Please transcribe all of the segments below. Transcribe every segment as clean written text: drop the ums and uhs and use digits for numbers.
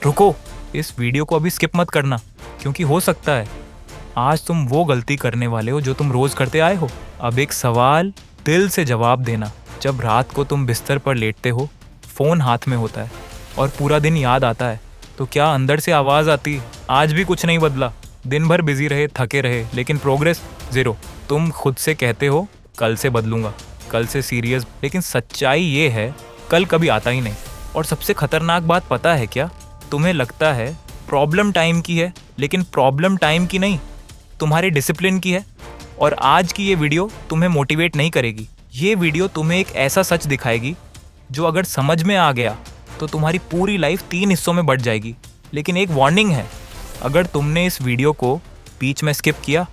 रुको, इस वीडियो को अभी स्किप मत करना, क्योंकि हो सकता है आज तुम वो गलती करने वाले हो जो तुम रोज करते आए हो। अब एक सवाल दिल से जवाब देना। जब रात को तुम बिस्तर पर लेटते हो, फोन हाथ में होता है और पूरा दिन याद आता है, तो क्या अंदर से आवाज आती, आज भी कुछ नहीं बदला, दिन भर बिजी रहे, थके रहे, लेकिन प्रोग्रेस जीरो। तुम खुद से कहते हो कल से बदलूंगा, कल से सीरियस, लेकिन सच्चाई ये है कल कभी आता ही नहीं। और सबसे खतरनाक बात पता है क्या? तुम्हें लगता है प्रॉब्लम टाइम की है, लेकिन प्रॉब्लम टाइम की नहीं, तुम्हारे डिसिप्लिन की है। और आज की ये वीडियो तुम्हें मोटिवेट नहीं करेगी, ये वीडियो तुम्हें एक ऐसा सच दिखाएगी जो अगर समझ में आ गया तो तुम्हारी पूरी लाइफ 3 हिस्सों में बढ़ जाएगी। लेकिन एक वार्निंग है, अगर तुमने इस वीडियो को बीच में स्किप किया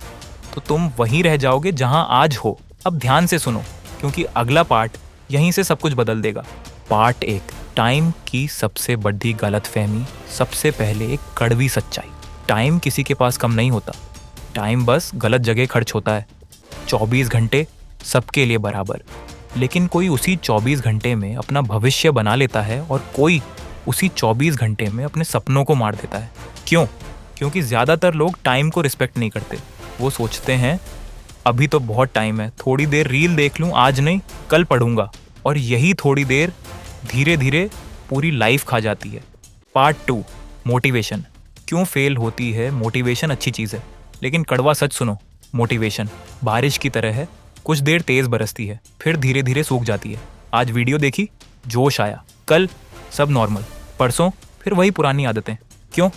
तो तुम वहीं रह जाओगे जहां आज हो। अब ध्यान से सुनो, क्योंकि अगला पार्ट यहीं से सब कुछ बदल देगा। पार्ट 1, टाइम की सबसे बड़ी गलतफहमी। सबसे पहले एक कड़वी सच्चाई, टाइम किसी के पास कम नहीं होता, टाइम बस गलत जगह खर्च होता है। 24 घंटे सबके लिए बराबर, लेकिन कोई उसी 24 घंटे में अपना भविष्य बना लेता है और कोई उसी 24 घंटे में अपने सपनों को मार देता है। क्यों? क्योंकि ज़्यादातर लोग टाइम को रिस्पेक्ट नहीं करते। वो सोचते हैं अभी तो बहुत टाइम है, थोड़ी देर रील देख लूँ, आज नहीं कल पढ़ूंगा, और यही थोड़ी देर धीरे धीरे पूरी लाइफ खा जाती है। Part 2, motivation. क्यों फेल होती है? मोटिवेशन अच्छी चीज़ है, लेकिन कड़वा सच सुनो, मोटिवेशन बारिश की तरह है, कुछ देर तेज़ बरसती है, फिर धीरे धीरे सूख जाती है। आज वीडियो देखी, जोश आया, कल सब नॉर्मल, परसों फिर वही पुरानी आदतें। क्यों?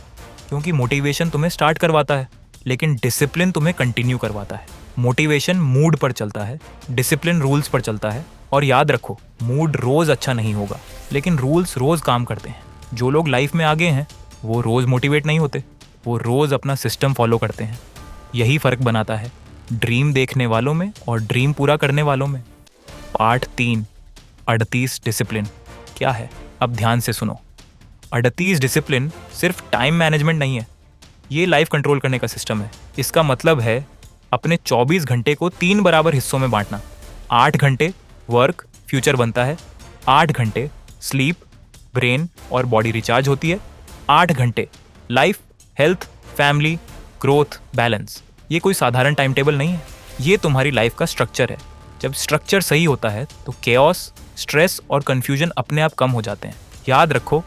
क्योंकि मोटिवेशन तुम्हें स्टार्ट करवाता है, लेकिन डिसिप्लिन तुम्हें कंटिन्यू करवाता है। मोटिवेशन मूड पर चलता है, डिसिप्लिन रूल्स पर चलता है। और याद रखो, मूड रोज़ अच्छा नहीं होगा, लेकिन रूल्स रोज़ काम करते हैं। जो लोग लाइफ में आगे हैं वो रोज़ मोटिवेट नहीं होते, वो रोज़ अपना सिस्टम फॉलो करते हैं। यही फ़र्क बनाता है ड्रीम देखने वालों में और ड्रीम पूरा करने वालों में। पार्ट 3, 38 डिसिप्लिन क्या है? अब ध्यान से सुनो। 38 डिसिप्लिन सिर्फ टाइम मैनेजमेंट नहीं है, ये लाइफ कंट्रोल करने का सिस्टम है। इसका मतलब है अपने 24 घंटे को 3 बराबर हिस्सों में बांटना। 8 घंटे वर्क, फ्यूचर बनता है। 8 घंटे स्लीप, ब्रेन और बॉडी रिचार्ज होती है। 8 घंटे life, health, family, growth, balance. ये कोई साधारण टाइम टेबल नहीं है, ये तुम्हारी लाइफ का स्ट्रक्चर है। जब स्ट्रक्चर सही होता है तो केओस, स्ट्रेस और कन्फ्यूजन अपने आप कम हो जाते हैं। याद रखो,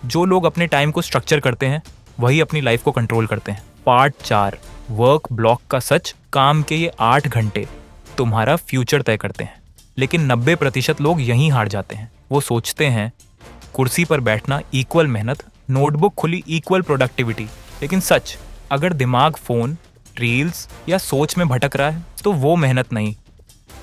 जो लोग अपने टाइम को स्ट्रक्चर करते हैं वही अपनी लाइफ को कंट्रोल करते हैं। पार्ट 4, वर्क ब्लॉक का सच। काम के ये 8 घंटे तुम्हारा फ्यूचर तय करते हैं, लेकिन 90% लोग यहीं हार जाते हैं। वो सोचते हैं कुर्सी पर बैठना इक्वल मेहनत, नोटबुक खुली इक्वल प्रोडक्टिविटी। लेकिन सच, अगर दिमाग फ़ोन, रील्स या सोच में भटक रहा है तो वो मेहनत नहीं,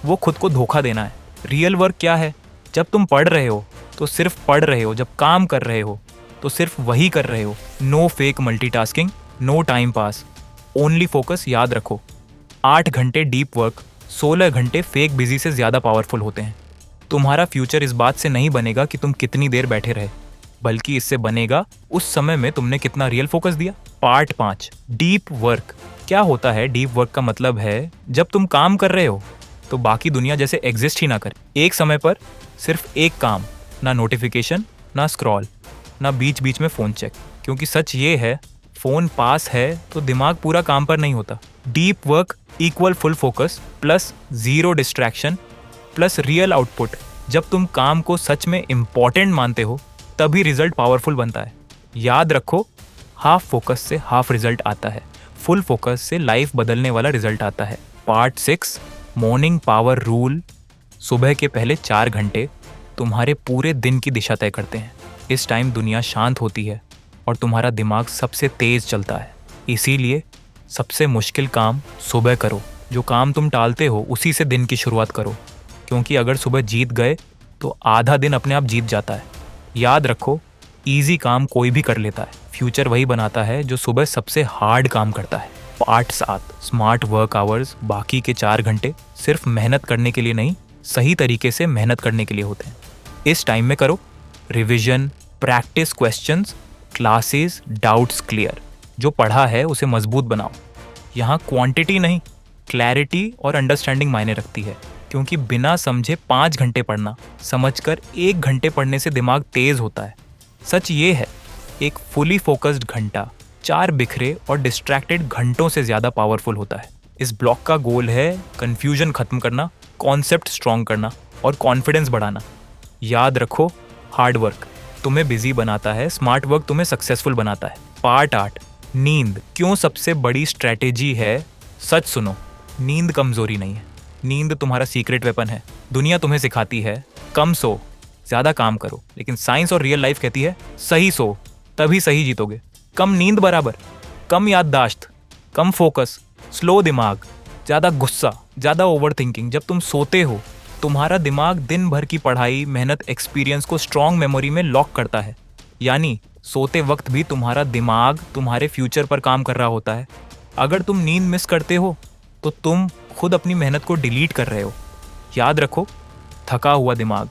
वो खुद को धोखा देना है। रियल वर्क क्या है? जब तुम पढ़ रहे हो तो सिर्फ पढ़ रहे हो, जब काम कर रहे हो तो सिर्फ वही कर रहे हो। No fake multitasking, no time pass, only focus. याद रखो, 8 घंटे डीप वर्क, 16 घंटे फेक बिजी से ज़्यादा पावरफुल होते हैं। तुम्हारा फ्यूचर इस बात से नहीं बनेगा कि तुम कितनी देर बैठे रहे, बल्कि इससे बनेगा उस समय में तुमने कितना रियल फोकस दिया। पार्ट 5, डीप वर्क क्या होता है? डीप वर्क का मतलब है जब तुम काम कर रहे हो तो बाकी दुनिया जैसे एग्जिस्ट ही ना करे। एक समय पर सिर्फ एक काम, ना नोटिफिकेशन, ना स्क्रॉल, ना बीच बीच में फ़ोन चेक। क्योंकि सच ये है, फ़ोन पास है तो दिमाग पूरा काम पर नहीं होता। Deep work equal full focus plus zero distraction plus real output. जब तुम काम को सच में इम्पॉर्टेंट मानते हो तभी रिजल्ट पावरफुल बनता है। याद रखो, हाफ फोकस से हाफ रिजल्ट आता है, फुल फोकस से लाइफ बदलने वाला रिजल्ट आता है। Part 6, morning power rule. सुबह के पहले 4 घंटे तुम्हारे पूरे दिन की दिशा तय करते हैं। इस टाइम दुनिया शांत होती है और तुम्हारा दिमाग सबसे तेज़ चलता है। इसीलिए सबसे मुश्किल काम सुबह करो। जो काम तुम टालते हो उसी से दिन की शुरुआत करो, क्योंकि अगर सुबह जीत गए तो आधा दिन अपने आप जीत जाता है। याद रखो, इजी काम कोई भी कर लेता है, फ्यूचर वही बनाता है जो सुबह सबसे हार्ड काम करता है। Part 7, smart work hours. बाकी के 4 घंटे सिर्फ मेहनत करने के लिए नहीं, सही तरीके से मेहनत करने के लिए होते हैं। इस टाइम में करो revision, practice questions, classes, doubts clear. जो पढ़ा है उसे मजबूत बनाओ। यहाँ क्वांटिटी नहीं, क्लैरिटी और अंडरस्टैंडिंग मायने रखती है। क्योंकि बिना समझे 5 घंटे पढ़ना, समझकर 1 घंटे पढ़ने से दिमाग तेज होता है। सच ये है, एक फुली फोकस्ड घंटा 4 बिखरे और डिस्ट्रैक्टेड घंटों से ज़्यादा पावरफुल होता है। इस ब्लॉक का गोल है कन्फ्यूजन खत्म करना, कॉन्सेप्ट स्ट्रॉन्ग करना और कॉन्फिडेंस बढ़ाना। याद रखो, हार्ड वर्क तुम्हें बिजी बनाता है, स्मार्ट वर्क तुम्हें सक्सेसफुल बनाता है। पार्ट 8, नींद क्यों सबसे बड़ी स्ट्रैटेजी है। सच सुनो, नींद कमजोरी नहीं है, नींद तुम्हारा सीक्रेट वेपन है। दुनिया तुम्हें सिखाती है कम सो, ज़्यादा काम करो, लेकिन साइंस और रियल लाइफ कहती है सही सो, तभी सही जीतोगे। कम नींद बराबर कम याददाश्त, कम फोकस, स्लो दिमाग, ज़्यादा गुस्सा, ज़्यादा ओवर थिंकिंग। जब तुम सोते हो तुम्हारा दिमाग दिन भर की पढ़ाई, मेहनत, एक्सपीरियंस को स्ट्रॉन्ग मेमोरी में लॉक करता है। यानी सोते वक्त भी तुम्हारा दिमाग तुम्हारे फ्यूचर पर काम कर रहा होता है। अगर तुम नींद मिस करते हो तो तुम खुद अपनी मेहनत को डिलीट कर रहे हो। याद रखो, थका हुआ दिमाग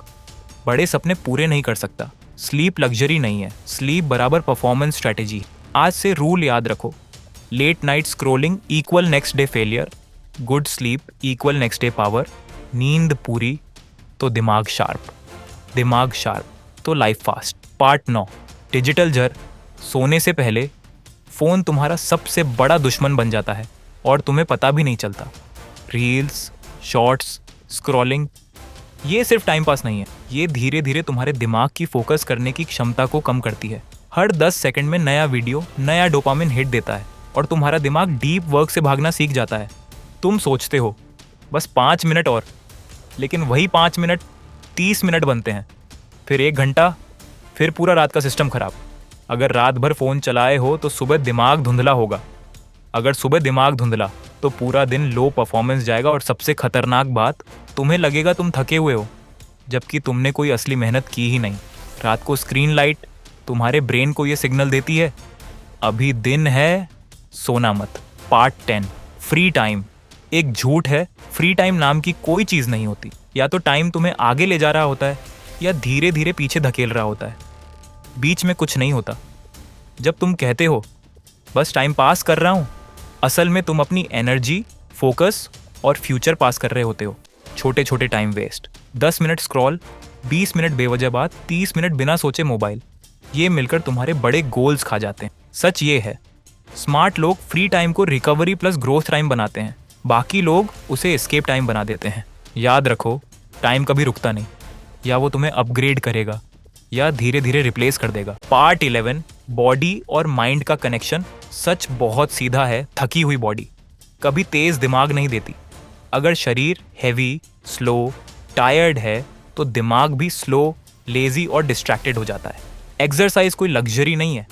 बड़े सपने पूरे नहीं कर सकता। स्लीप लग्जरी नहीं है, स्लीप बराबर परफॉर्मेंस स्ट्रैटेजी। आज से रूल याद रखो, late night scrolling equal next day failure, good sleep equal next day power. नींद पूरी तो दिमाग शार्प, दिमाग शार्प तो लाइफ फास्ट। पार्ट 9, डिजिटल जर। सोने से पहले फ़ोन तुम्हारा सबसे बड़ा दुश्मन बन जाता है और तुम्हें पता भी नहीं चलता। रील्स, शॉर्ट्स, स्क्रॉलिंग, ये सिर्फ टाइम पास नहीं है, ये धीरे धीरे तुम्हारे दिमाग की फोकस करने की क्षमता को कम करती है। हर 10 सेकंड में नया वीडियो, नया डोपामिन हिट देता है और तुम्हारा दिमाग डीप वर्क से भागना सीख जाता है। तुम सोचते हो बस 5 मिनट और, लेकिन वही 5 मिनट 30 मिनट बनते हैं, फिर 1 घंटा, फिर पूरा रात का सिस्टम खराब। अगर रात भर फ़ोन चलाए हो तो सुबह दिमाग धुंधला होगा, अगर सुबह दिमाग धुंधला तो पूरा दिन लो परफॉर्मेंस जाएगा। और सबसे खतरनाक बात, तुम्हें लगेगा तुम थके हुए हो जबकि तुमने कोई असली मेहनत की ही नहीं। रात को स्क्रीन लाइट तुम्हारे ब्रेन को ये सिग्नल देती है अभी दिन है, सोना मत। Part 10, free time. एक झूठ है, फ्री टाइम नाम की कोई चीज़ नहीं होती। या तो टाइम तुम्हें आगे ले जा रहा होता है या धीरे धीरे पीछे धकेल रहा होता है, बीच में कुछ नहीं होता। जब तुम कहते हो बस टाइम पास कर रहा हूँ, असल में तुम अपनी एनर्जी, फोकस और फ्यूचर पास कर रहे होते हो। छोटे छोटे time waste, 10 minute scroll, 20 minute बेवजह बात, 30 मिनट बिना सोचे मोबाइल, ये मिलकर तुम्हारे बड़े गोल्स खा जाते हैं। सच ये है, स्मार्ट लोग फ्री टाइम को रिकवरी प्लस ग्रोथ टाइम बनाते हैं, बाकी लोग उसे एस्केप टाइम बना देते हैं। याद रखो, टाइम कभी रुकता नहीं, या वो तुम्हें अपग्रेड करेगा या धीरे धीरे रिप्लेस कर देगा। पार्ट 11, बॉडी और माइंड का कनेक्शन। सच बहुत सीधा है, थकी हुई बॉडी कभी तेज दिमाग नहीं देती। अगर शरीर हैवी, स्लो, टायर्ड है तो दिमाग भी स्लो, लेजी और डिस्ट्रैक्टेड हो जाता है। एक्सरसाइज कोई लग्जरी नहीं है,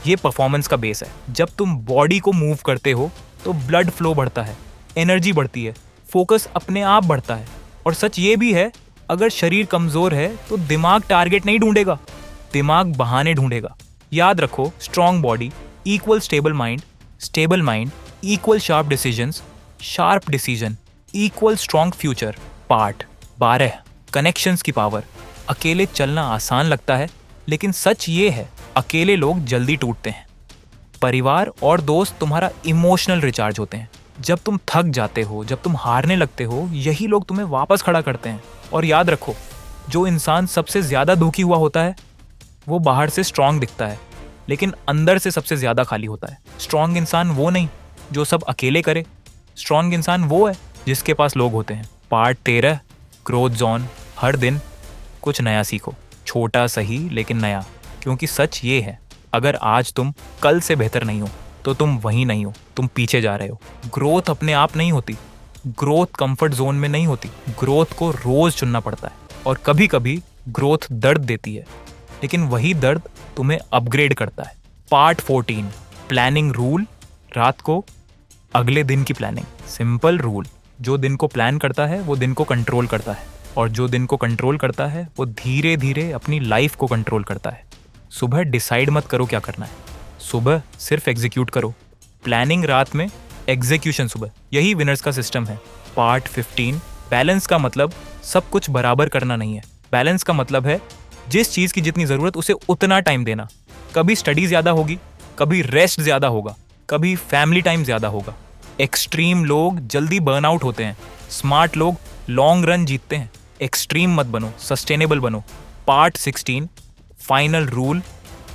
ये परफॉर्मेंस का बेस है। जब तुम बॉडी को मूव करते हो तो ब्लड फ्लो बढ़ता है, एनर्जी बढ़ती है, फोकस अपने आप बढ़ता है। और सच ये भी है, अगर शरीर कमज़ोर है तो दिमाग टारगेट नहीं ढूंढेगा, दिमाग बहाने ढूंढेगा। याद रखो, strong body equal stable mind equal sharp decision equal strong future. Part 12, connections की पावर। अकेले चलना आसान लगता है, लेकिन सच ये है, अकेले लोग जल्दी टूटते हैं। परिवार और दोस्त तुम्हारा इमोशनल रिचार्ज होते हैं। जब तुम थक जाते हो, जब तुम हारने लगते हो, यही लोग तुम्हें वापस खड़ा करते हैं। और याद रखो, जो इंसान सबसे ज़्यादा दुखी हुआ होता है वो बाहर से स्ट्रांग दिखता है, लेकिन अंदर से सबसे ज़्यादा खाली होता है। स्ट्रांग इंसान वो नहीं जो सब अकेले करे, स्ट्रांग इंसान वो है जिसके पास लोग होते हैं। Part 13, growth zone. हर दिन कुछ नया सीखो, छोटा सही लेकिन नया, क्योंकि सच ये है, अगर आज तुम कल से बेहतर नहीं हो तो तुम वहीं नहीं हो, तुम पीछे जा रहे हो। ग्रोथ अपने आप नहीं होती, ग्रोथ कंफर्ट जोन में नहीं होती, ग्रोथ को रोज चुनना पड़ता है। और कभी कभी ग्रोथ दर्द देती है, लेकिन वही दर्द तुम्हें अपग्रेड करता है। Part 14, planning rule. रात को अगले दिन की प्लानिंग। सिंपल रूल, जो दिन को प्लान करता है वो दिन को कंट्रोल करता है, और जो दिन को कंट्रोल करता है वो धीरे धीरे अपनी लाइफ को कंट्रोल करता है। सुबह डिसाइड मत करो क्या करना है, सुबह सिर्फ एग्जीक्यूट करो। प्लानिंग रात में, एग्जीक्यूशन सुबह, यही विनर्स का सिस्टम है। पार्ट 15, बैलेंस का मतलब सब कुछ बराबर करना नहीं है। बैलेंस का मतलब है जिस चीज़ की जितनी ज़रूरत उसे उतना टाइम देना। कभी स्टडी ज़्यादा होगी, कभी रेस्ट ज़्यादा होगा, कभी फैमिली टाइम ज़्यादा होगा। एक्सट्रीम लोग जल्दी बर्नआउट होते हैं, स्मार्ट लोग लॉन्ग रन जीतते हैं। एक्सट्रीम मत बनो, सस्टेनेबल बनो। पार्ट 16, फाइनल रूल,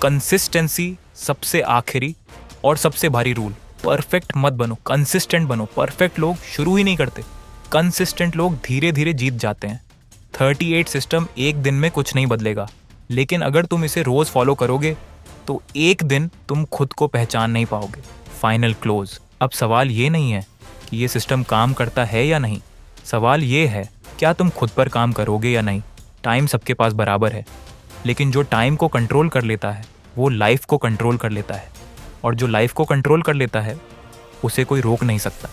कंसिस्टेंसी सबसे आखिरी और सबसे भारी रूल। परफेक्ट मत बनो, कंसिस्टेंट बनो। परफेक्ट लोग शुरू ही नहीं करते, कंसिस्टेंट लोग धीरे धीरे जीत जाते हैं। 38 सिस्टम एक दिन में कुछ नहीं बदलेगा, लेकिन अगर तुम इसे रोज फॉलो करोगे तो एक दिन तुम खुद को पहचान नहीं पाओगे। Final close. अब सवाल ये नहीं है कि ये सिस्टम काम करता है या नहीं, सवाल ये है क्या तुम खुद पर काम करोगे या नहीं। टाइम सबके पास बराबर है, लेकिन जो टाइम को कंट्रोल कर लेता है वो लाइफ को कंट्रोल कर लेता है, और जो लाइफ को कंट्रोल कर लेता है उसे कोई रोक नहीं सकता।